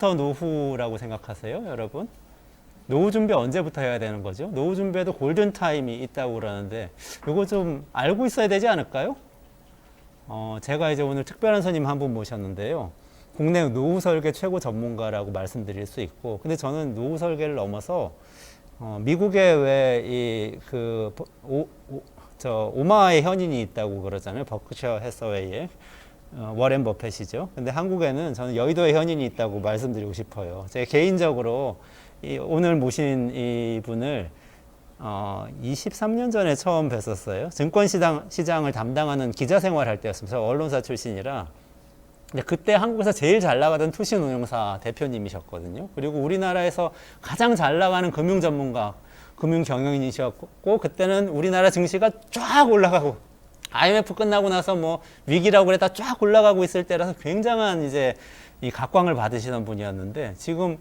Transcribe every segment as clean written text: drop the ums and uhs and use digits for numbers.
노후라고 생각하세요, 여러분? 노후 준비 언제부터 해야 되는 거죠? 노후 준비에도 골든 타임이 있다고 그러는데 이거 좀 알고 있어야 되지 않을까요? 제가 이제 오늘 특별한 손님 한 분 모셨는데요. 국내 노후 설계 최고 전문가라고 말씀드릴 수 있고, 근데 저는 노후 설계를 넘어서 미국에 왜 오마하의 현인이 있다고 그러잖아요. 버크셔 해서웨이에. 워렌 버핏이죠. 근데 한국에는 저는 여의도에 현인이 있다고 말씀드리고 싶어요. 제가 개인적으로 오늘 모신 이 분을 23년 전에 처음 뵀었어요. 증권시장을 담당하는 기자 생활할 때였습니다. 저 언론사 출신이라. 근데 그때 한국에서 제일 잘 나가던 투신운용사 대표님이셨거든요. 그리고 우리나라에서 가장 잘 나가는 금융 전문가, 금융 경영인이셨고, 그때는 우리나라 증시가 쫙 올라가고, IMF 끝나고 나서 뭐 위기라고 그랬다 쫙 올라가고 있을 때라서 굉장한 이제 이 각광을 받으시던 분이었는데, 지금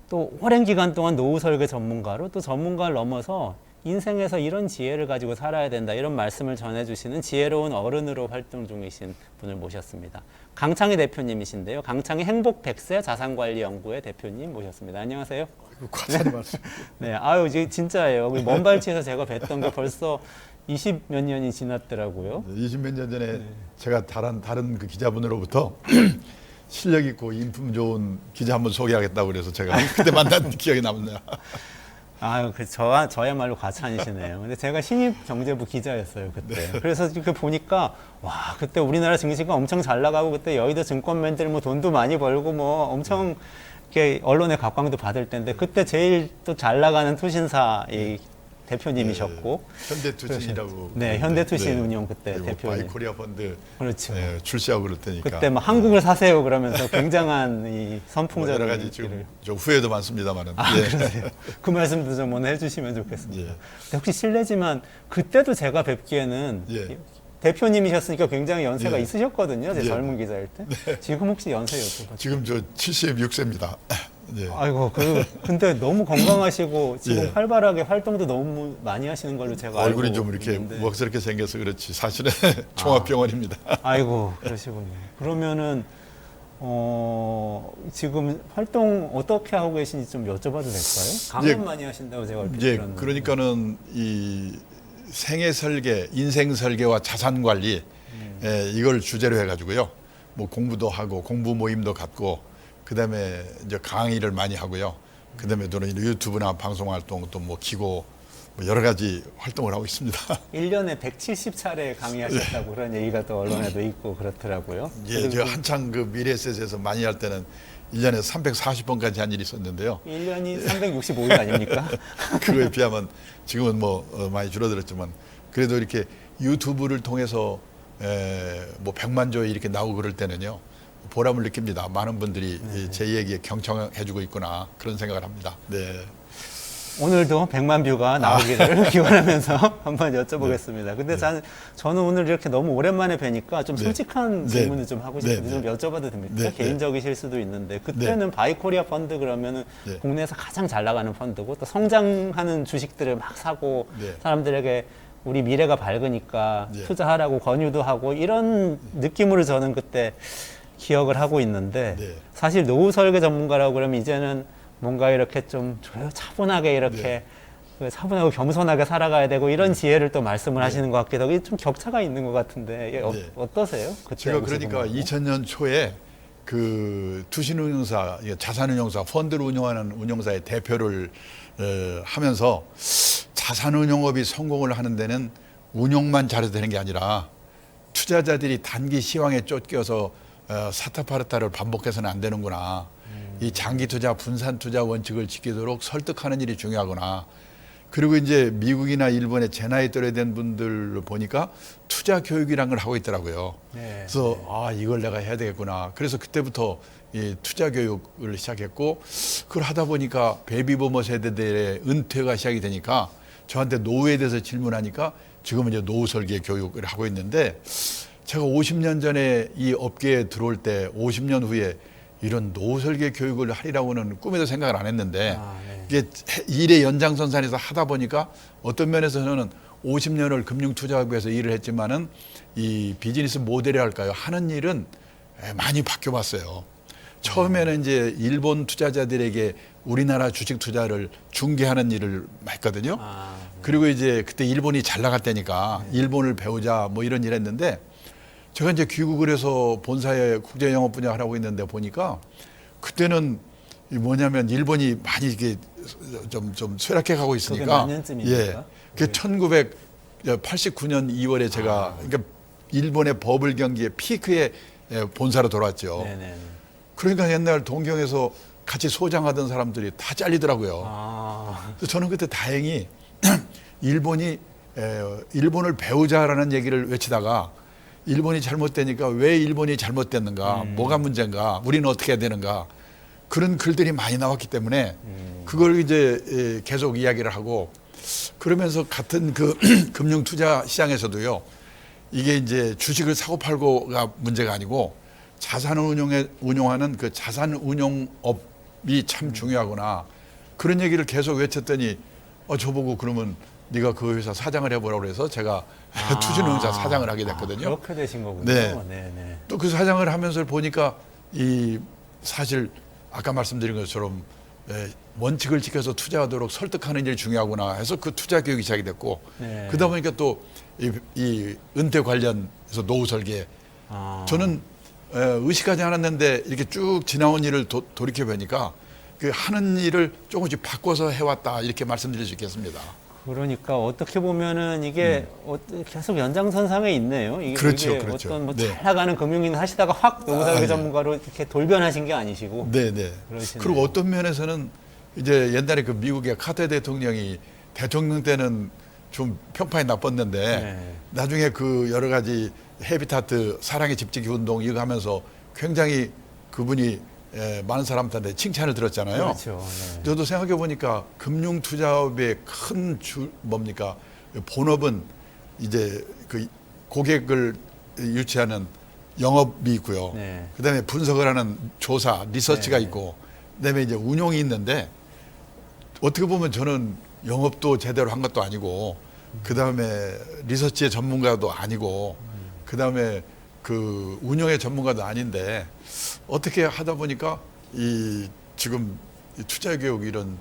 또 오랜 기간 동안 노후 설계 전문가로 또 전문가를 넘어서 인생에서 이런 지혜를 가지고 살아야 된다, 이런 말씀을 전해주시는 지혜로운 어른으로 활동 중이신 분을 모셨습니다. 강창희 대표님이신데요. 강창희 행복 100세 자산관리연구회 대표님 모셨습니다. 안녕하세요. 과찬이 말씀. 네, 아유, 이제 진짜예요. 먼발치에서 제가 뵀던 게 벌써 20 몇 년이 지났더라고요. 20 몇 년 전에 제가 다른 그 기자분으로부터 실력 있고 인품 좋은 기자 한번 소개하겠다고 그래서 제가 그때 만난 기억이 남네요. 아유, 저야말로 과찬이시네요. 근데 제가 신입 경제부 기자였어요, 그때. 네. 그래서 이렇게 보니까, 와, 그때 우리나라 증시가 엄청 잘 나가고, 그때 여의도 증권맨들 뭐 돈도 많이 벌고, 뭐 엄청 이렇게 언론의 각광도 받을 텐데, 그때 제일 또 잘 나가는 투신사 이 대표님이셨고, 현대투신이라고. 네, 현대투신운용 그때 대표님. 바이코리아 펀드. 그렇죠. 출시하고 그럴 테니까. 그때 막 한국을 사세요 그러면서 굉장한 이 선풍적인 여러 가지 지금 좀 후회도 많습니다만은. 그러세요. 그 말씀도 좀 오늘 해주시면 좋겠습니다. 근데 혹시 실례지만 그때도 제가 뵙기에는 대표님이셨으니까 굉장히 연세가 있으셨거든요. 제 젊은 기자일 때. 지금 혹시 연세 여쭤봐도? 지금 저 76세입니다. 아이고, 근데 너무 건강하시고 지금 활발하게 활동도 너무 많이 하시는 걸로 제가 알고 얼굴이 좀 이렇게 있는데. 우악스럽게 생겨서 그렇지 사실은 종합병원입니다. 아이고, 그러시군요. 그러면은 지금 활동 어떻게 하고 계신지 좀 여쭤봐도 될까요? 강연 많이 하신다고 제가 얼핏 들었는데. 그러니까는 이 생애 설계, 인생 설계와 자산 관리 이걸 주제로 해가지고요. 뭐 공부도 하고 공부 모임도 갖고. 그다음에 이제 강의를 많이 하고요. 그다음에 또는 유튜브나 방송 활동 또 뭐 기고 뭐 여러 가지 활동을 하고 있습니다. 1년에 170차례 강의하셨다고 그런 얘기가 또 언론에도 있고 그렇더라고요. 예, 제가 한창 그 미래에셋에서 많이 할 때는 1년에 340번까지 한 일이 있었는데요. 1년이 365일 아닙니까? 그거에 비하면 지금은 뭐 많이 줄어들었지만 그래도 이렇게 유튜브를 통해서 뭐 100만 조회 이렇게 나오고 그럴 때는요. 보람을 느낍니다. 많은 분들이 제 얘기에 경청해주고 있구나 그런 생각을 합니다. 네. 오늘도 100만 뷰가 나오기를 기원하면서 한번 여쭤보겠습니다. 근데 저는 오늘 이렇게 너무 오랜만에 뵈니까 좀 솔직한 질문을 좀 하고 싶은데 좀 여쭤봐도 됩니까? 개인적이실 수도 있는데 그때는 바이코리아 펀드 그러면은 국내에서 가장 잘 나가는 펀드고 또 성장하는 주식들을 막 사고 사람들에게 우리 미래가 밝으니까 투자하라고 권유도 하고 이런 느낌으로 저는 그때 기억을 하고 있는데 사실 노후 설계 전문가라고 그러면 이제는 뭔가 이렇게 좀 차분하게 이렇게 차분하고 겸손하게 살아가야 되고 이런 지혜를 또 말씀을 하시는 것 같기도 하고 좀 격차가 있는 것 같은데 어떠세요? 제가 그러니까 2000년 초에 그 투신운용사, 자산운용사, 펀드를 운영하는 운용사의 대표를 하면서 자산운용업이 성공을 하는 데는 운용만 잘해도 되는 게 아니라 투자자들이 단기 시황에 쫓겨서 사타파르타를 반복해서는 안 되는구나. 이 장기 투자, 분산 투자 원칙을 지키도록 설득하는 일이 중요하구나. 그리고 이제 미국이나 일본의 제 나이 또래 된 분들을 보니까 투자 교육이란 걸 하고 있더라고요. 그래서 이걸 내가 해야 되겠구나. 그래서 그때부터 이 투자 교육을 시작했고 그걸 하다 보니까 베이비부머 세대들의 은퇴가 시작이 되니까 저한테 노후에 대해서 질문하니까 지금은 이제 노후 설계 교육을 하고 있는데 제가 50년 전에 이 업계에 들어올 때 50년 후에 이런 노후 설계 교육을 하리라고는 꿈에도 생각을 안 했는데 이게 일의 연장선상에서 하다 보니까 어떤 면에서는 50년을 금융투자학부에서 일을 했지만은 이 비즈니스 모델이 할까요? 하는 일은 많이 바뀌어봤어요. 처음에는 이제 일본 투자자들에게 우리나라 주식 투자를 중개하는 일을 했거든요. 아, 그리고 이제 그때 일본이 잘 나갈 때니까 일본을 배우자 뭐 이런 일 했는데 제가 이제 귀국을 해서 본사에 국제 영업 분야 하라고 있는데 보니까 그때는 이 뭐냐면 일본이 많이 이게 좀 쇠락해 가고 그게 있으니까 몇 년쯤입니까? 그 1989년 2월에 제가 그러니까 일본의 버블 경기의 피크에 본사로 돌아왔죠. 네네. 그러니까 옛날 동경에서 같이 소장하던 사람들이 다 잘리더라고요. 아, 그래서 저는 그때 다행히 일본이 일본을 배우자라는 얘기를 외치다가 일본이 잘못되니까 왜 일본이 잘못됐는가, 뭐가 문제인가, 우리는 어떻게 해야 되는가 그런 글들이 많이 나왔기 때문에 그걸 이제 계속 이야기를 하고 그러면서 같은 그 금융 투자 시장에서도요 이게 이제 주식을 사고 팔고가 문제가 아니고 자산을 운용하는 그 자산 운용업이 참 중요하구나 그런 얘기를 계속 외쳤더니 저보고 그러면 네가 그 회사 사장을 해보라고 그래서 제가 투신운용사 사장을 하게 됐거든요. 그렇게 되신 거군요. 네. 네네. 또 그 사장을 하면서 보니까 이 사실 아까 말씀드린 것처럼 원칙을 지켜서 투자하도록 설득하는 일이 중요하구나 해서 그 투자 교육이 시작이 됐고 네. 그러다 보니까 또 이 은퇴 관련해서 노후 설계 아, 저는 의식하지 않았는데 이렇게 쭉 지나온 일을 돌이켜 보니까 그 하는 일을 조금씩 바꿔서 해왔다 이렇게 말씀드릴 수 있겠습니다. 그러니까 어떻게 보면은 이게 계속 연장선상에 있네요. 이게, 그렇죠, 이게 그렇죠. 어떤 뭐 네. 잘 나가는 금융인 하시다가 확 노후설계 예. 전문가로 이렇게 돌변하신 게 아니시고. 네네. 그러시네요. 그리고 어떤 면에서는 이제 옛날에 그 미국의 카터 대통령이 대통령 때는 좀 평판이 나빴는데 네. 나중에 그 여러 가지 헤비타트 사랑의 집지기 운동 이거 하면서 굉장히 그분이 많은 사람들한테 칭찬을 들었잖아요. 그렇죠. 네. 저도 생각해 보니까 금융 투자업의 큰 뭡니까 본업은 이제 그 고객을 유치하는 영업이 있고요. 네. 그다음에 분석을 하는 조사, 리서치가 네. 있고, 그다음에 이제 운용이 있는데 어떻게 보면 저는 영업도 제대로 한 것도 아니고, 그다음에 리서치의 전문가도 아니고, 그다음에 그 운영의 전문가도 아닌데 어떻게 하다 보니까 이 지금 이 투자 교육 이런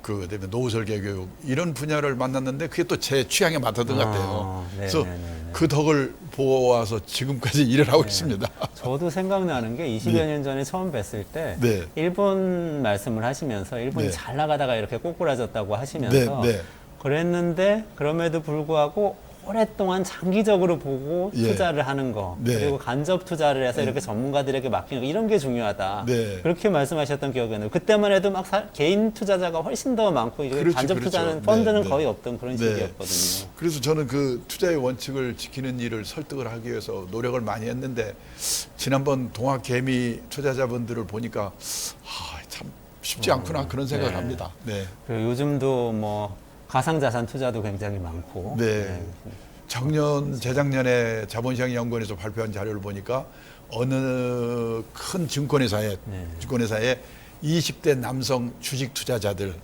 그다음에 노후 설계 교육 이런 분야를 만났는데 그게 또 제 취향에 맞았던 것 같아요. 네, 그래서 네, 네, 네. 그 덕을 보아서 지금까지 일을 하고 있습니다. 저도 생각나는 게 20여 년 전에 처음 뵀을 때 네. 일본 말씀을 하시면서 일본이 네. 잘 나가다가 이렇게 꼬꾸라졌다고 하시면서 네, 네. 그랬는데 그럼에도 불구하고 오랫동안 장기적으로 보고 예. 투자를 하는 거 네. 그리고 간접 투자를 해서 이렇게 전문가들에게 맡기는 거 이런 게 중요하다. 네. 그렇게 말씀하셨던 기억이 나요. 그때만 해도 막 개인 투자자가 훨씬 더 많고 이게 그렇죠, 간접 그렇죠. 투자는 펀드는 네, 네. 거의 없던 그런 네. 시기였거든요. 그래서 저는 그 투자의 원칙을 지키는 일을 설득을 하기 위해서 노력을 많이 했는데 지난번 동학개미 투자자분들을 보니까 참 쉽지 않구나 그런 생각을 네. 합니다. 네. 그리고 요즘도 뭐 가상자산 투자도 굉장히 많고. 네. 작년, 재작년에 자본시장연구원에서 발표한 자료를 보니까 어느 큰 증권회사에, 네. 증권회사에 20대 남성 주식 투자자들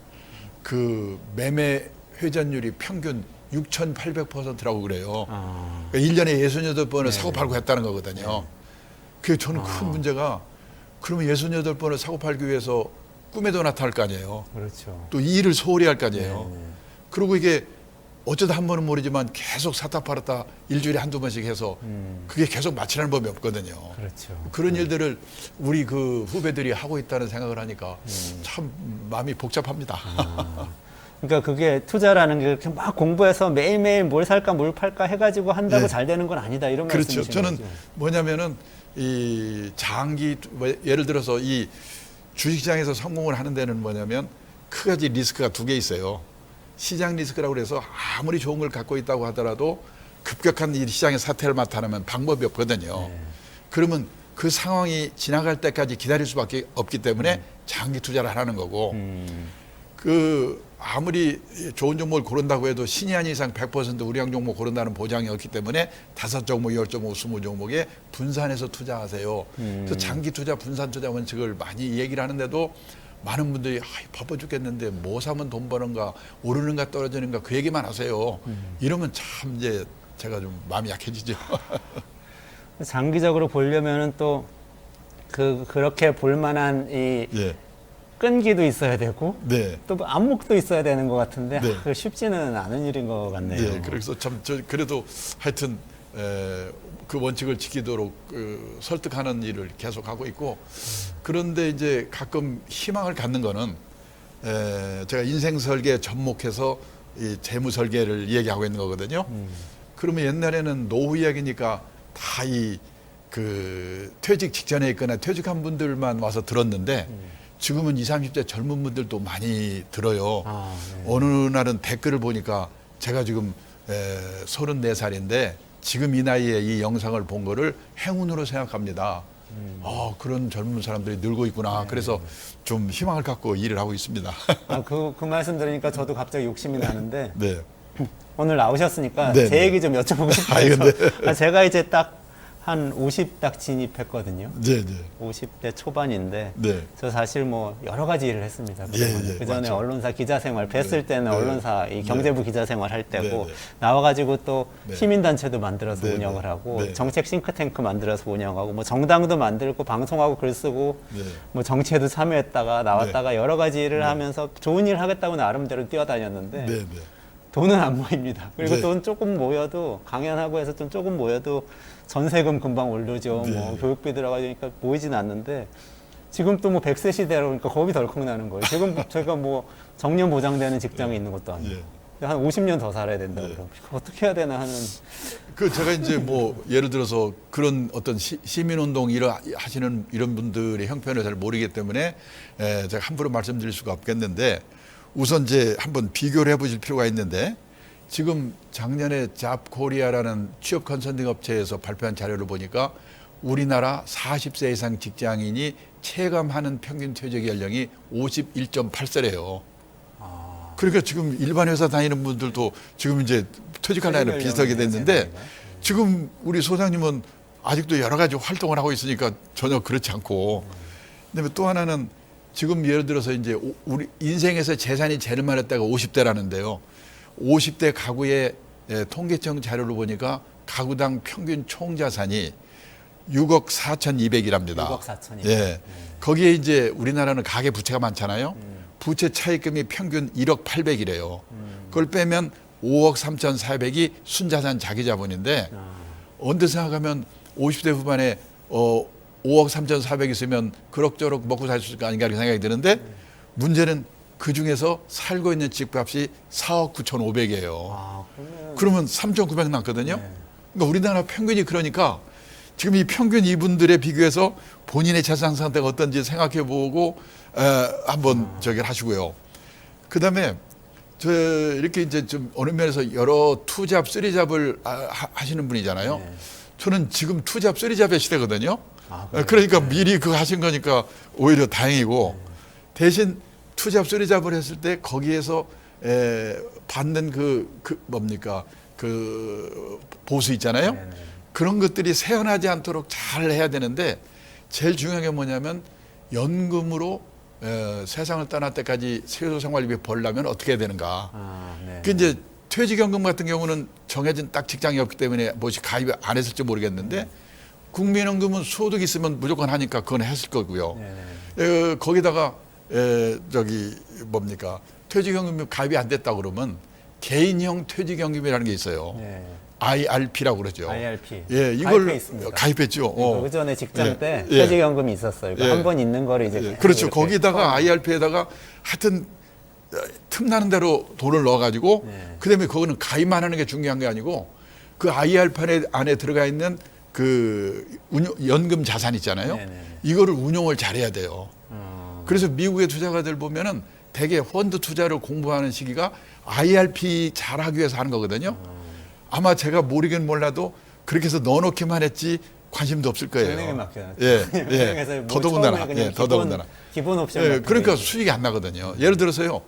그 매매 회전율이 평균 6,800%라고 그래요. 아, 그러니까 1년에 68번을 네. 사고 팔고 했다는 거거든요. 그게 저는 큰 문제가 그러면 68번을 사고 팔기 위해서 꿈에도 나타날 거 아니에요. 그렇죠. 또 이 일을 소홀히 할 거 아니에요. 네. 그리고 이게 어쩌다 한 번은 모르지만 계속 샀다 팔았다 일주일에 한두 번씩 해서 그게 계속 마치라는 법이 없거든요. 그렇죠. 그런 일들을 우리 그 후배들이 하고 있다는 생각을 하니까 참 마음이 복잡합니다. 그러니까 그게 투자라는 게 이렇게 막 공부해서 매일매일 뭘 살까 뭘 팔까 해가지고 한다고 네. 잘 되는 건 아니다 이런 그렇죠. 말씀이신 저는 거죠. 뭐냐면은 이 장기 예를 들어서 이 주식시장에서 성공을 하는 데는 뭐냐면 크가지 리스크가 두 개 있어요. 시장 리스크라고 그래서 아무리 좋은 걸 갖고 있다고 하더라도 급격한 이 시장의 사태를 나타나면 방법이 없거든요. 네. 그러면 그 상황이 지나갈 때까지 기다릴 수밖에 없기 때문에 장기 투자를 하는 거고 그 아무리 좋은 종목을 고른다고 해도 신의 한 이상 100% 우량 종목 고른다는 보장이 없기 때문에 5종목, 10종목, 20종목에 분산해서 투자하세요. 그래서 장기 투자, 분산 투자 원칙을 많이 얘기를 하는데도 많은 분들이 바빠 죽겠는데 뭐 사면 돈 버는가, 오르는가 떨어지는가 그 얘기만 하세요. 이러면 참 이제 제가 좀 마음이 약해지죠. 장기적으로 보려면은 또 그렇게 볼만한 이 예. 끈기도 있어야 되고 네. 또 안목도 있어야 되는 것 같은데 네. 그 쉽지는 않은 일인 것 같네요. 예. 그래서 참 저 그래도 하여튼 그 원칙을 지키도록 설득하는 일을 계속 하고 있고 그런데 이제 가끔 희망을 갖는 거는 제가 인생 설계 접목해서 이 재무 설계를 얘기하고 있는 거거든요. 그러면 옛날에는 노후 이야기니까 다 이 그 퇴직 직전에 있거나 퇴직한 분들만 와서 들었는데 지금은 20, 30대 젊은 분들도 많이 들어요. 아, 네. 어느 날은 댓글을 보니까 제가 지금 34살인데 지금 이 나이에 이 영상을 본 거를 행운으로 생각합니다. 그런 젊은 사람들이 늘고 있구나. 그래서 좀 희망을 갖고 일을 하고 있습니다. 그 말씀 들으니까 저도 갑자기 욕심이 나는데 네. 오늘 나오셨으니까 네, 제 네. 얘기 좀 여쭤보고 싶어요. 아니, 근데- 제가 이제 딱 한 50 딱 진입했거든요. 네, 네. 50대 초반인데 네. 저 사실 뭐 여러 가지 일을 했습니다. 예, 그 전에 맞죠. 언론사 기자 생활 뵀을 때는 네. 언론사 이 경제부 기자 생활 할 때고 네, 네. 나와가지고 또 네. 시민단체도 만들어서 네, 운영을 네. 하고 네. 정책 싱크탱크 만들어서 운영하고 뭐 정당도 만들고 방송하고 글 쓰고 네. 뭐 정치에도 참여했다가 나왔다가 여러 가지 일을 하면서 좋은 일 하겠다고 나름대로 뛰어다녔는데 네, 네. 돈은 안 모입니다. 그리고 네. 돈 조금 모여도 강연하고 해서 좀 조금 모여도 전세금 금방 오르죠. 네. 뭐 교육비 들어가니까 모이진 않는데 지금 또 뭐 100세 시대로 그러니까 겁이 덜컥 나는 거예요. 지금 제가 뭐 정년 보장되는 직장에 있는 것도 아니고 예. 한 50년 더 살아야 된다 네. 그러면 어떻게 해야 되나 하는 그 제가 이제 뭐 예를 들어서 그런 어떤 시민운동 일을 하시는 이런 분들의 형편을 잘 모르기 때문에 제가 함부로 말씀드릴 수가 없겠는데 우선 이제 한번 비교를 해보실 필요가 있는데 지금 작년에 잡코리아라는 취업 컨설팅 업체에서 발표한 자료를 보니까 우리나라 40세 이상 직장인이 체감하는 평균 퇴직 연령이 51.8세래요. 그러니까 지금 일반 회사 다니는 분들도 지금 이제 퇴직할 나이는 비슷하게 됐는데 지금 우리 소장님은 아직도 여러 가지 활동을 하고 있으니까 전혀 그렇지 않고 그다음에 또 하나는 지금 예를 들어서 이제 우리 인생에서 재산이 제일 많았다가 50대라는데요. 50대 가구의 통계청 자료를 보니까 가구당 평균 총 자산이 6억 4,200이랍니다. 6억 4천이. 예. 거기에 이제 우리나라는 가계 부채가 많잖아요. 부채 차입금이 평균 1억 800이래요. 그걸 빼면 5억 3,400이 순자산 자기 자본인데 언제 생각하면 50대 후반에 5억 3,400 있으면 그럭저럭 먹고 살 수 있을 거 아닌가 이렇게 생각이 드는데 문제는 그 중에서 살고 있는 집값이 4억 9,500이에요. 아, 그러면 3,900 남거든요. 네. 그러니까 우리나라 평균이 그러니까 지금 이 평균 이분들에 비교해서 본인의 자산 상태가 어떤지 생각해보고 한번 저기를 하시고요. 그다음에 저 이렇게 이제 좀 어느 면에서 여러 투잡, 쓰리잡을 하시는 분이잖아요. 네. 저는 지금 투잡, 쓰리잡의 시대거든요. 아, 그래요? 그러니까 미리 그거 하신 거니까 오히려 다행이고 대신 투잡, 쓰리잡을 했을 때 거기에서 받는 그 뭡니까 그 보수 있잖아요. 네네. 그런 것들이 세연하지 않도록 잘 해야 되는데 제일 중요한 게 뭐냐면 연금으로 세상을 떠날 때까지 세조생활비 벌려면 어떻게 해야 되는가. 아, 네. 그 이제 퇴직연금 같은 경우는 정해진 딱 직장이 없기 때문에 뭐지 가입 안 했을지 모르겠는데 국민연금은 소득 있으면 무조건 하니까 그건 했을 거고요. 네네. 거기다가 저기 뭡니까 퇴직연금이 가입이 안 됐다 그러면 개인형 퇴직연금이라는 게 있어요. 네. IRP라고 그러죠. IRP. 예, 이걸 가입해 있습니다. 가입했죠. 그 전에 직장 예, 때 예. 퇴직연금이 있었어요. 예. 한 번 있는 거를 이제 계속 그렇죠. 이렇게 거기다가 IRP에다가 하여튼 틈나는 대로 돈을 넣어가지고 네. 그다음에 그거는 가입만 하는 게 중요한 게 아니고 그 IRP 안에 들어가 있는 그 연금 자산 있잖아요. 네네. 이거를 운용을 잘해야 돼요. 그래서 미국의 투자가들 보면은 대개 펀드 투자를 공부하는 시기가 IRP 잘하기 위해서 하는 거거든요. 아마 제가 모르긴 몰라도 그렇게 해서 넣어놓기만 했지 관심도 없을 거예요. 은행에 맡겨놨죠. 예, 은행에서 예. 뭐 더더군다나, 처음에 그냥 예, 더더군다나. 기본 옵션. 예, 같은 그러니까 거 수익이 안 나거든요. 예를 들어서요,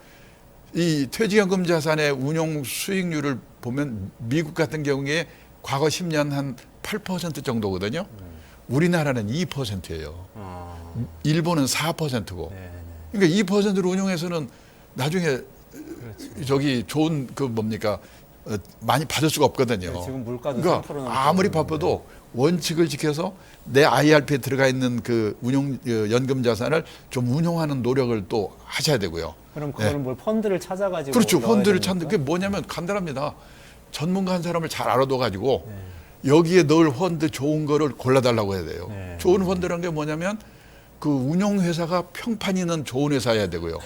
이 퇴직연금 자산의 운용 수익률을 보면 미국 같은 경우에 과거 10년 한 8% 정도거든요. 우리나라는 2%예요. 일본은 4%고. 네네. 그러니까 2%를 운용해서는 나중에 저기 좋은 그 뭡니까 많이 받을 수가 없거든요. 네, 지금 물가도 그러니까 3% 넘게 아무리 오르는데. 바빠도 원칙을 지켜서 내 IRP에 들어가 있는 그 연금 자산을 좀 운용하는 노력을 또 하셔야 되고요. 그럼 그거는 뭘 펀드를 찾아가지고 그렇죠. 넣어야 펀드를 됩니까? 찾는 게 뭐냐면 간단합니다. 전문가 한 사람을 잘 알아둬가지고 여기에 넣을 펀드 좋은 거를 골라달라고 해야 돼요. 네. 좋은 펀드라는 게 뭐냐면 그 운용회사가 평판 있는 좋은 회사여야 되고요.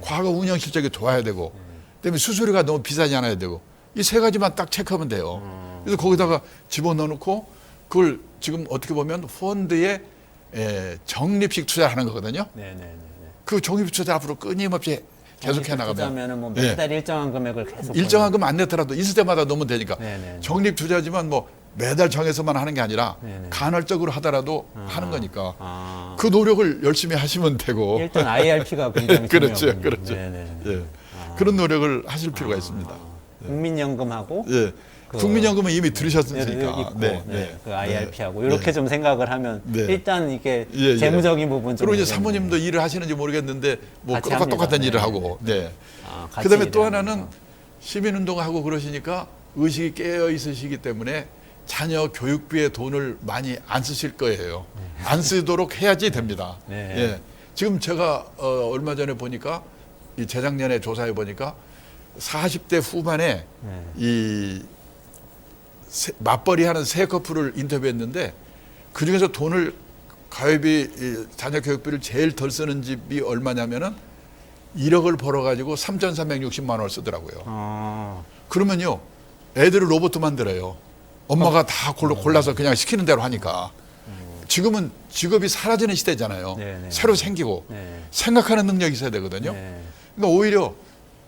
과거 운영 실적이 좋아야 되고 그다음에 수수료가 너무 비싸지 않아야 되고 이 세 가지만 딱 체크하면 돼요. 그래서 거기다가 집어넣어놓고 그걸 지금 어떻게 보면 펀드에 적립식 투자하는 거거든요. 네네네. 그 적립식 투자 앞으로 끊임없이 계속해 나가면 투자면은 뭐 매달 일정한 금액을 계속 일정한 금 안 냈더라도 있을 때마다 넣으면 되니까 네네. 적립 투자지만 뭐 매달 정해서만 하는 게 아니라 네네. 간헐적으로 하더라도 하는 거니까 아. 그 노력을 열심히 하시면 되고 일단 IRP가 굉장히 그렇죠, 중요하군요. 그렇죠. 네네. 예. 그런 노력을 하실 필요가 있습니다. 국민연금하고 예. 그 국민연금은 이미 있고, 들으셨으니까. 그 IRP하고 이렇게 좀 생각을 하면 네. 일단 이게 예, 예. 재무적인 부분 좀 그리고 이제 되겠네요. 사모님도 일을 하시는지 모르겠는데 뭐 같이 똑같은 합니다. 일을 네. 하고. 네. 아, 같이 그다음에 일을 또 하면서. 하나는 시민운동하고 그러시니까 의식이 깨어 있으시기 때문에 자녀 교육비에 돈을 많이 안 쓰실 거예요. 안 쓰도록 해야지 됩니다. 네. 예. 지금 제가 얼마 전에 보니까 이 재작년에 조사해 보니까 40대 후반에 네. 이 맞벌이 하는 세 커플을 인터뷰했는데 그 중에서 돈을 가회비, 자녀 교육비를 제일 덜 쓰는 집이 얼마냐면은 1억을 벌어가지고 3,360만 원을 쓰더라고요. 아, 그러면요, 애들을 로봇 만들어요. 엄마가 다 골라서 그냥 시키는 대로 하니까. 지금은 직업이 사라지는 시대잖아요. 네네. 새로 생기고 네. 생각하는 능력이 있어야 되거든요. 네. 그러니까 오히려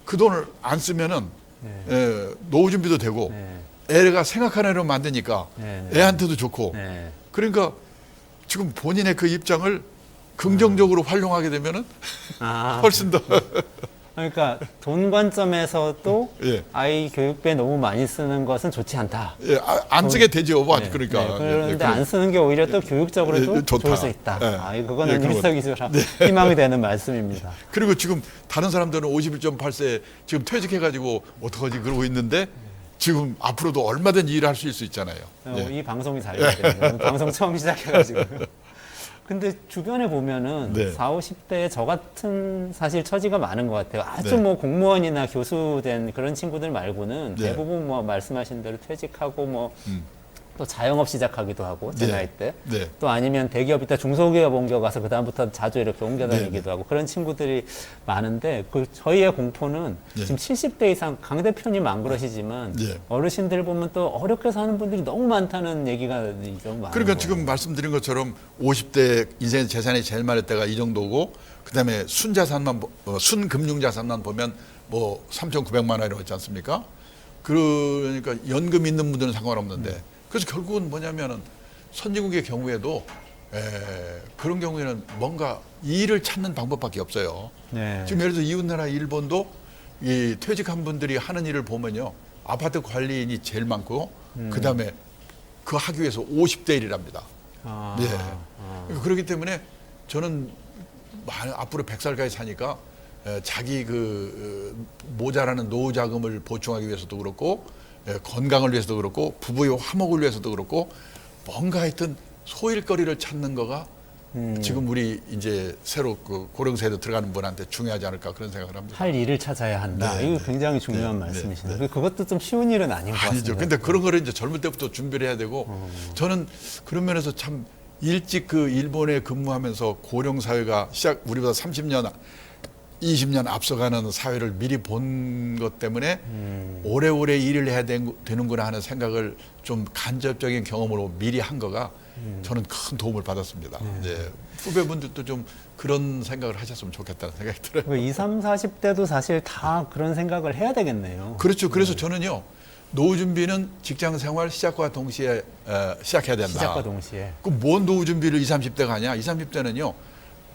그 돈을 안 쓰면은 노후 준비도 되고 네. 애가 생각하는 애로 만드니까 네. 애한테도 좋고 네. 그러니까 지금 본인의 그 입장을 긍정적으로 활용하게 되면은 아, 훨씬 더 그러니까 돈 관점에서도 예. 아이 교육비에 너무 많이 쓰는 것은 좋지 않다. 예, 안 쓰게 되죠. 뭐 네, 그러니까 네, 그런데 그런- 안 쓰는 게 오히려 또 교육적으로도 예, 좋다. 좋을 수 있다. 네. 아, 예, 그거는 그런 일석이조라 희망이 되는 말씀입니다. 그리고 지금 다른 사람들은 51.8세 지금 퇴직해가지고 어떡하지 그러고 있는데 지금 앞으로도 얼마든지 일할 수 있잖아요. 예. 이 방송이 잘 되거든요. 방송 처음 시작해가지고. 근데 주변에 보면은 네. 40, 50대에 저 같은 사실 처지가 많은 것 같아요. 아주 네. 뭐 공무원이나 교수된 그런 친구들 말고는 네. 대부분 뭐 말씀하신 대로 퇴직하고 뭐 또 자영업 시작하기도 하고 제 네. 나이 때. 네. 또 아니면 대기업 있다 중소기업 옮겨가서 그다음부터 자주 이렇게 옮겨 다니기도 하고 그런 친구들이 많은데 그 저희의 공포는 네. 지금 70대 이상 강 대표님 안 그러시지만 네. 어르신들 보면 또 어렵게 사는 분들이 너무 많다는 얘기가 좀 많아요. 그러니까 지금 말씀드린 것처럼 50대 인생 재산이 제일 많을 때가 이 정도고 그다음에 순자산만 순금융자산만 보면 뭐 3,900만 원이라고 했지 않습니까? 그러니까 연금 있는 분들은 상관없는데 그래서 결국은 뭐냐면은 선진국의 경우에도 그런 경우에는 뭔가 일을 찾는 방법밖에 없어요. 네. 지금 예를 들어 이웃나라 일본도 이 퇴직한 분들이 하는 일을 보면요. 아파트 관리인이 제일 많고 그다음에 그 하기 위해서 50대 1이랍니다. 아, 예. 그렇기 때문에 저는 앞으로 100살까지 사니까 자기 모자라는 노후 자금을 보충하기 위해서도 그렇고 건강을 위해서도 그렇고 부부의 화목을 위해서도 그렇고 뭔가 하여튼 소일거리를 찾는 거가 지금 우리 이제 새로 그 고령세대 들어가는 분한테 중요하지 않을까 그런 생각을 합니다. 할 일을 찾아야 한다. 네, 이거 굉장히 중요한 네, 말씀이시네요. 네, 그것도 좀 쉬운 일은 아닌 것 같습니다. 아니죠. 근데 그런 거를 이제 젊을 때부터 준비를 해야 되고 저는 그런 면에서 참 일찍 그 일본에 근무하면서 고령 사회가 우리보다 30년 20년 앞서가는 사회를 미리 본 것 때문에 오래오래 일을 해야 되는구나 하는 생각을 좀 간접적인 경험으로 미리 한 거가 저는 큰 도움을 받았습니다. 네. 후배분들도 좀 그런 생각을 하셨으면 좋겠다는 생각이 들어요. 20, 30, 40대도 사실 다 그런 생각을 해야 되겠네요. 그렇죠. 그래서 저는요. 노후 준비는 직장 생활 시작과 동시에 시작해야 된다. 시작과 동시에. 그럼 뭔 노후 준비를 20, 30대가 하냐? 20, 30대는요.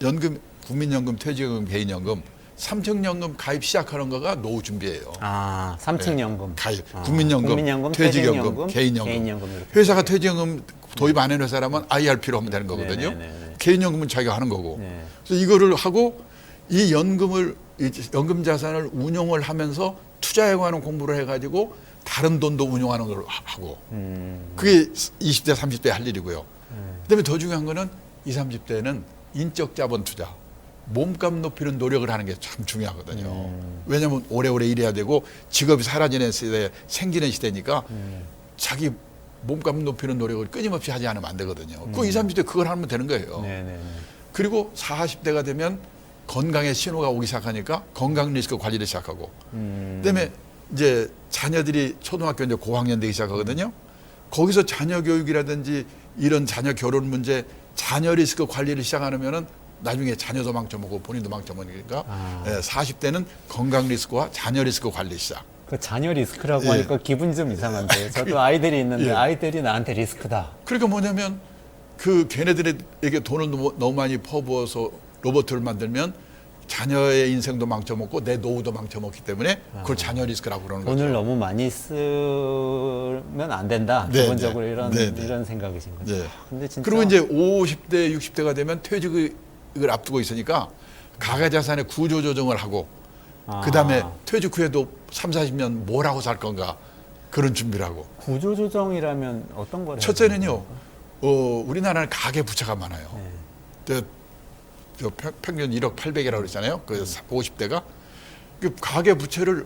연금, 국민연금, 퇴직연금, 개인연금, 삼층연금 가입 시작하는 거가 노후 준비예요. 아, 삼층연금. 가입, 국민연금, 퇴직연금, 개인연금. 이렇게. 회사가 퇴직연금 도입 안 해놓은 사람은 IRP로 하면 되는 거거든요. 네네네. 개인연금은 자기가 하는 거고. 네. 그래서 이거를 하고 이 연금 자산을 운용을 하면서 투자에 관한 공부를 해가지고 다른 돈도 운용하는 걸 하고 그게 20대 30대 할 일이고요. 그다음에 더 중요한 거는 20, 30대는 인적 자본 투자, 몸값 높이는 노력을 하는 게 참 중요하거든요. 왜냐하면 오래오래 일해야 되고 직업이 사라지는 시대에 생기는 시대니까 자기 몸값 높이는 노력을 끊임없이 하지 않으면 안 되거든요. 그 20, 30대 그걸 하면 되는 거예요. 네네네. 그리고 40, 50대가 되면 건강의 신호가 오기 시작하니까 건강 리스크 관리를 시작하고 그다음에 이제 자녀들이 초등학교 이제 고학년 되기 시작하거든요. 거기서 자녀 교육이라든지 이런 자녀 결혼 문제, 자녀 리스크 관리를 시작하면은 나중에 자녀도 망쳐먹고 본인도 망쳐먹으니까 40대는 건강 리스크와 자녀 리스크 관리 시작. 그 자녀 리스크라고 예. 하니까 기분이 좀 이상한데 저도 아이들이 있는데 예. 아이들이 나한테 리스크다. 그러니까 뭐냐면 그 걔네들에게 돈을 너무 많이 퍼부어서 로봇을 만들면 자녀의 인생도 망쳐먹고 내 노후도 망쳐먹기 때문에 그걸 자녀 리스크라고 그러는 거죠. 돈을 너무 많이 쓰면 안 된다. 네, 기본적으로 네. 이런 네, 네. 이런 생각이신 거죠. 네. 근데 진짜 그리고 이제 50대, 60대가 되면 퇴직을 앞두고 있으니까 가계자산의 구조조정을 하고 그다음에 퇴직 후에도 3, 40년 뭘 하고 살 건가 그런 준비를 하고. 구조조정이라면 어떤 걸 해야 첫째는요. 우리나라는 가계 부채가 많아요. 네. 저 평균 1억 800이라고 그랬잖아요. 그 50대가 그 가계 부채를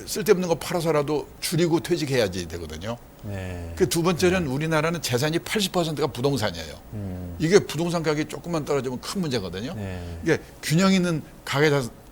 쓸데없는 거 팔아서라도 줄이고 퇴직해야지 되거든요. 네. 그 두 번째는 우리나라는 재산이 80%가 부동산이에요. 이게 부동산 가격이 조금만 떨어지면 큰 문제거든요. 네. 이게 균형 있는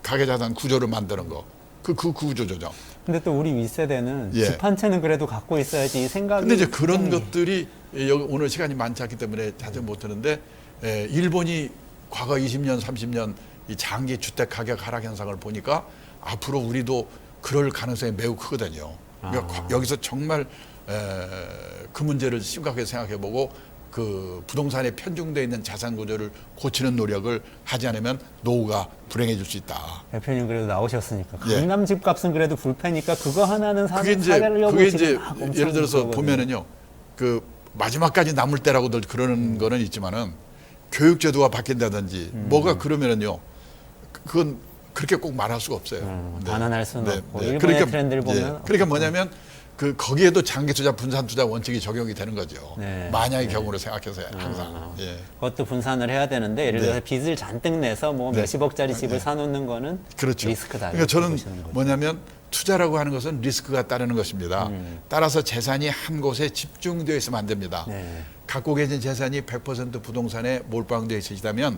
가계자산 구조를 만드는 거. 그 구조 조정. 근데 또 우리 윗세대는 예. 집 한 채는 그래도 갖고 있어야지 이 생각이. 근데 이제 그런 굉장히- 것들이 여기 오늘 시간이 많지 않기 때문에 자주 못 하는데 일본이 과거 20년, 30년 이 장기 주택 가격 하락 현상을 보니까 앞으로 우리도 그럴 가능성이 매우 크거든요. 그러니까 여기서 정말 그 문제를 심각하게 생각해보고 그 부동산에 편중되어 있는 자산 구조를 고치는 노력을 하지 않으면 노후가 불행해질 수 있다. 대표님 그래도 나오셨으니까 예. 강남 집 값은 그래도 불패니까 그거 하나는 그게 이제 사려고 그게 지금 이제 막 엄청 예를 들어서 그러거든요. 보면은요, 그 마지막까지 남을 때라고들 그러는 거는 있지만은 교육제도가 바뀐다든지 뭐가 그러면은요, 그건 그렇게 꼭 말할 수가 없어요. 단언할 수는 없고 일본의 트렌드를 보면 그러니까 뭐냐면 그 거기에도 장기 투자, 분산 투자 원칙이 적용이 되는 거죠. 네. 만약의 경우로 생각해서 항상. 예. 그것도 분산을 해야 되는데 예를 들어서 빚을 잔뜩 내서 뭐 네. 몇십억짜리 집을 사놓는 거는 그렇죠. 리스크다. 그러니까 저는 이렇게 보시는 거죠. 뭐냐면 투자라고 하는 것은 리스크가 따르는 것입니다. 따라서 재산이 한 곳에 집중되어 있으면 안 됩니다. 네. 갖고 계신 재산이 100% 부동산에 몰빵되어 있으시다면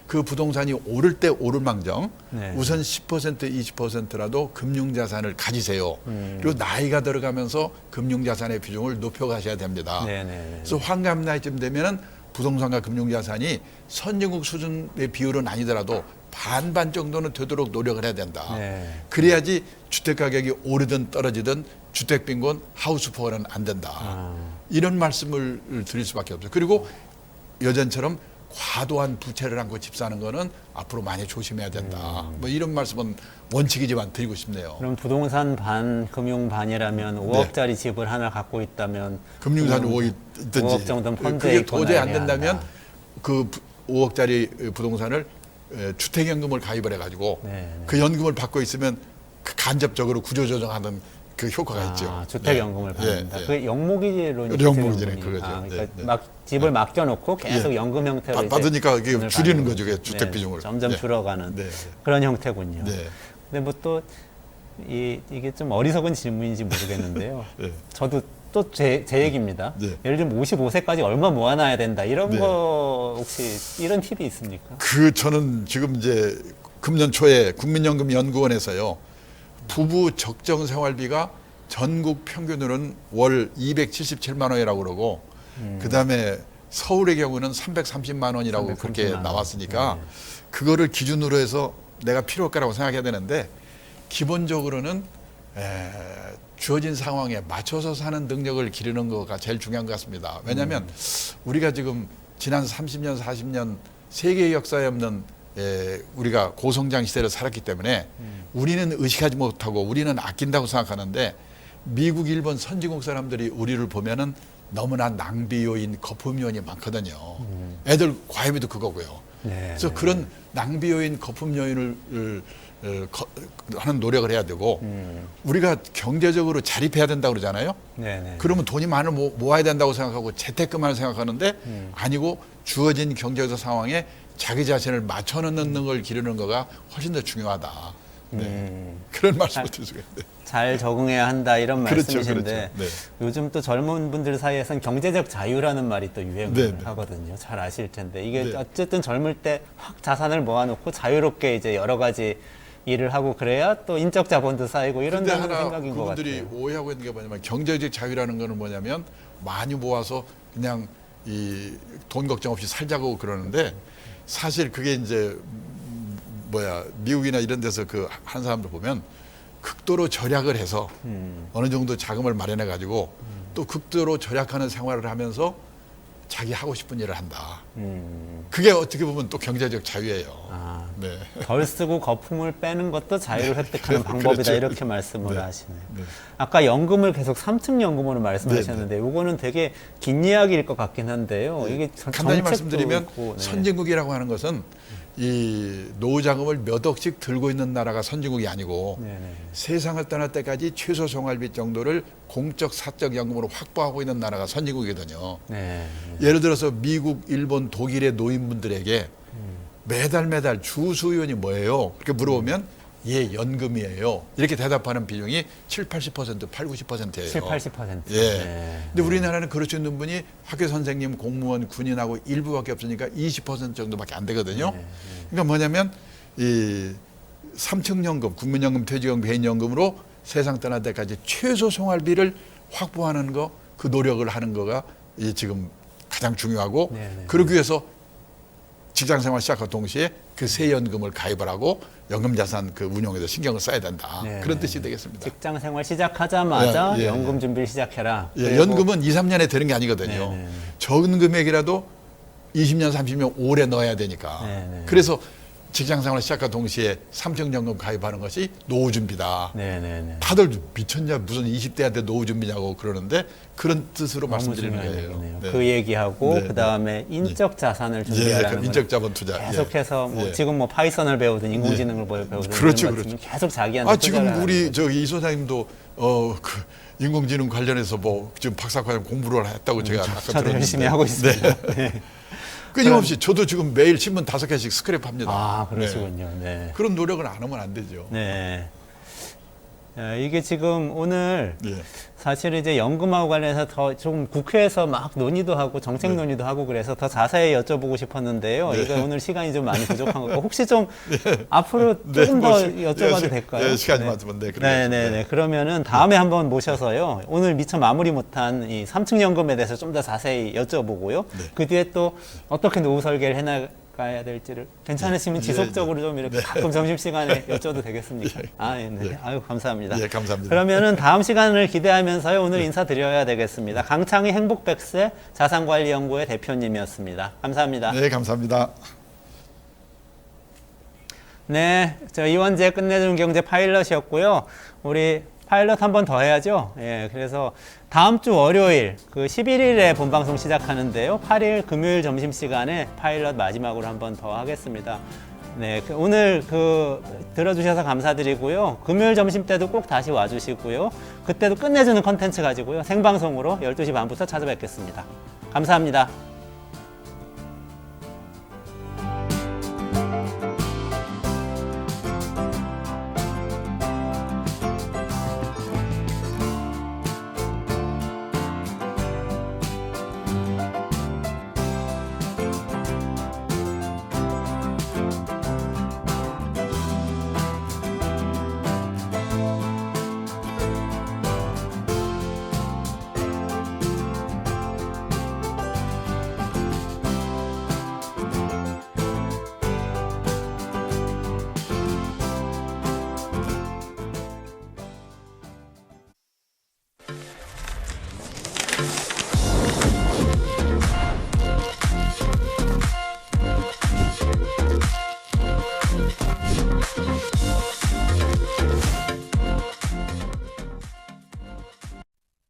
그 부동산이 오를 때 오를망정 네. 우선 10% 20%라도 금융자산을 가지세요. 그리고 나이가 들어가면서 금융자산의 비중을 높여가셔야 됩니다. 네네. 그래서 환갑 나이쯤 되면은 부동산과 금융자산이 선진국 수준의 비율은 아니더라도 반반 정도는 되도록 노력을 해야 된다. 네. 그래야지 주택 가격이 오르든 떨어지든 주택 빈곤 하우스 푸어는 안 된다. 이런 말씀을 드릴 수밖에 없어요. 그리고 여전처럼 과도한 부채를 안고 집 사는 거는 앞으로 많이 조심해야 된다. 뭐 이런 말씀은 원칙이지만 드리고 싶네요. 그럼 부동산 반, 금융 반이라면 5억짜리 집을 하나 갖고 있다면 금융산 5억 있든지 5억 정도는 펀드에 그게 있거나 도저히 안 이래야 된다면 한다. 그 5억짜리 부동산을 주택연금을 가입을 해가지고 네. 그 연금을 받고 있으면 그 간접적으로 구조조정하는 그 효과가 있죠. 주택연금을 네. 받는다. 예, 예. 그게 영목이론이 영목이론 그거죠. 그러니까 네, 네. 막 집을 맡겨놓고 계속 연금 형태로 이제 받으니까 그게 돈을 줄이는 받는 거죠. 그게 주택 비중을. 점점 네. 줄어가는 네. 그런 형태군요. 네. 근데 뭐 또 이게 좀 어리석은 질문인지 모르겠는데요. 네. 저도 또 제 얘기입니다. 네. 예를 들면 55세까지 얼마 모아놔야 된다. 이런 네. 거 혹시 이런 팁이 있습니까? 그 저는 지금 이제 금년 초에 국민연금연구원에서요 부부 적정 생활비가 전국 평균으로는 월 277만 원이라고 그러고 그다음에 서울의 경우는 330만 원이라고 그렇게 330만 원. 나왔으니까 네. 그거를 기준으로 해서 내가 필요할까라고 생각해야 되는데 기본적으로는 주어진 상황에 맞춰서 사는 능력을 기르는 거가 제일 중요한 것 같습니다. 왜냐하면 우리가 지금 지난 30년, 40년 세계의 역사에 없는 우리가 고성장 시대를 살았기 때문에 우리는 의식하지 못하고 우리는 아낀다고 생각하는데 미국, 일본 선진국 사람들이 우리를 보면은 너무나 낭비 요인, 거품 요인이 많거든요. 애들 과외비도 그거고요. 네, 그래서 그런 낭비 요인, 거품 요인을 하는 노력을 해야 되고 우리가 경제적으로 자립해야 된다고 그러잖아요. 네. 그러면 돈이 많이 모아야 된다고 생각하고 재테크만 생각하는데 아니고 주어진 경제적 상황에 자기 자신을 맞춰 넣는 걸 기르는 거가 훨씬 더 중요하다. 네. 그런 말씀을 드릴 수가 있는데. 잘 적응해야 한다 이런 그렇죠, 말씀이신데 그렇죠. 요즘 또 젊은 분들 사이에서는 경제적 자유라는 말이 또 유행을 네. 하거든요. 잘 아실 텐데 이게 네. 어쨌든 젊을 때 확 자산을 모아놓고 자유롭게 이제 여러 가지 일을 하고 그래야 또 인적 자본도 쌓이고 근데 이런다는 하나 생각인 것 그분들이 같아요. 오해하고 있는 게 뭐냐면 경제적 자유라는 거는 뭐냐면 많이 모아서 그냥 이 돈 걱정 없이 살자고 그러는데 사실 그게 이제 미국이나 이런 데서 그 한 사람들 보면 극도로 절약을 해서 어느 정도 자금을 마련해 가지고 또 극도로 절약하는 생활을 하면서 자기 하고 싶은 일을 한다. 그게 어떻게 보면 또 경제적 자유예요. 아, 네. 덜 쓰고 거품을 빼는 것도 자유를 획득하는 방법이다 그렇죠. 이렇게 말씀을 네. 하시네요. 네. 아까 연금을 계속 3층 연금으로 말씀하셨는데 이거는 되게 긴 이야기일 것 같긴 한데요. 이게 간단히 정책도 말씀드리면 있고, 네. 선진국이라고 하는 것은 이 노후 자금을 몇 억씩 들고 있는 나라가 선진국이 아니고 네네. 세상을 떠날 때까지 최소 생활비 정도를 공적 사적 연금으로 확보하고 있는 나라가 선진국이거든요. 네. 예를 들어서 미국, 일본, 독일의 노인분들에게 매달 주수요원이 뭐예요? 그렇게 물어보면 예, 연금이에요. 이렇게 대답하는 비중이 70-80%, 80-90%예요. 70-80%. 예. 네. 근데 우리나라는 그럴 수 있는 분이 학교 선생님, 공무원, 군인하고 일부밖에 없으니까 20% 정도밖에 안 되거든요. 그러니까 뭐냐면 이 3층 연금, 국민연금, 퇴직연금, 개인연금으로 세상 떠날 때까지 최소 생활비를 확보하는 거, 그 노력을 하는 거가 이 지금 가장 중요하고 네네. 그러기 위해서 직장 생활 시작과 동시에 그 새 연금을 가입을 하고 연금 자산 그 운용에도 신경을 써야 된다. 네네. 그런 뜻이 되겠습니다. 직장 생활 시작하자마자 예, 예, 연금 준비를 시작해라. 예, 그리고 연금은 2, 3년에 되는 게 아니거든요. 네네. 적은 금액이라도 20년, 30년 오래 넣어야 되니까. 네네. 그래서 직장 생활 시작과 동시에 삼성연금 가입하는 것이 노후 준비다. 네네네. 다들 미쳤냐 무슨 20대한테 노후 준비냐고 그러는데 그런 뜻으로 너무 말씀드리는 중요한 거예요. 얘기네요. 네. 그 얘기하고 네, 그다음에 인적 자산을 준비하라는 그 걸 인적 자본 투자. 계속해서 뭐 예. 지금 뭐 파이썬을 배우든 인공지능을 배우든 그렇죠, 이런 것 같으면 계속 자기한테 투자를 지금 하는 우리 거죠. 저기 이 소장님도 그 인공지능 관련해서 뭐 지금 박사과정 공부를 했다고 제가 아까 저도 들었는데. 열심히 하고 있습니다. 네. 네. 끊임없이 저도 지금 매일 신문 5개씩 스크랩합니다. 아 그러시군요. 네. 그런 노력을 안 하면 안 되죠. 네. 이게 지금 오늘 예. 사실 이제 연금하고 관련해서 더 좀 국회에서 막 논의도 하고 정책 논의도 하고 그래서 더 자세히 여쭤보고 싶었는데요. 네. 이거 오늘 시간이 좀 많이 부족한 것 같고 혹시 좀 앞으로 조금 더 여쭤봐도 될까요? 시간이 많으면 네. 네네네. 그러면은 다음에 한번 모셔서요. 오늘 미처 마무리 못한 이 3층 연금에 대해서 좀 더 자세히 여쭤보고요. 그 뒤에 또 어떻게 노후 설계를 해나가야 될지를 괜찮으시면 지속적으로 좀 이렇게 가끔 점심시간에 여쭤도 되겠습니까? 네. 아유, 감사합니다. 예, 감사합니다. 그러면은 다음 시간을 기대하면서요. 오늘 인사드려야 되겠습니다. 강창희 행복백세 자산관리연구회 대표님이었습니다. 감사합니다. 네, 감사합니다. 네, 저 이원재 끝내주는 경제 파일럿이었고요. 우리 파일럿 한 번 더 해야죠. 예, 그래서 다음 주 월요일 그 11일에 본방송 시작하는데요. 8일 금요일 점심시간에 파일럿 마지막으로 한 번 더 하겠습니다. 네, 오늘 들어주셔서 감사드리고요. 금요일 점심 때도 꼭 다시 와주시고요. 그때도 끝내주는 컨텐츠 가지고요. 생방송으로 12시 반부터 찾아뵙겠습니다. 감사합니다.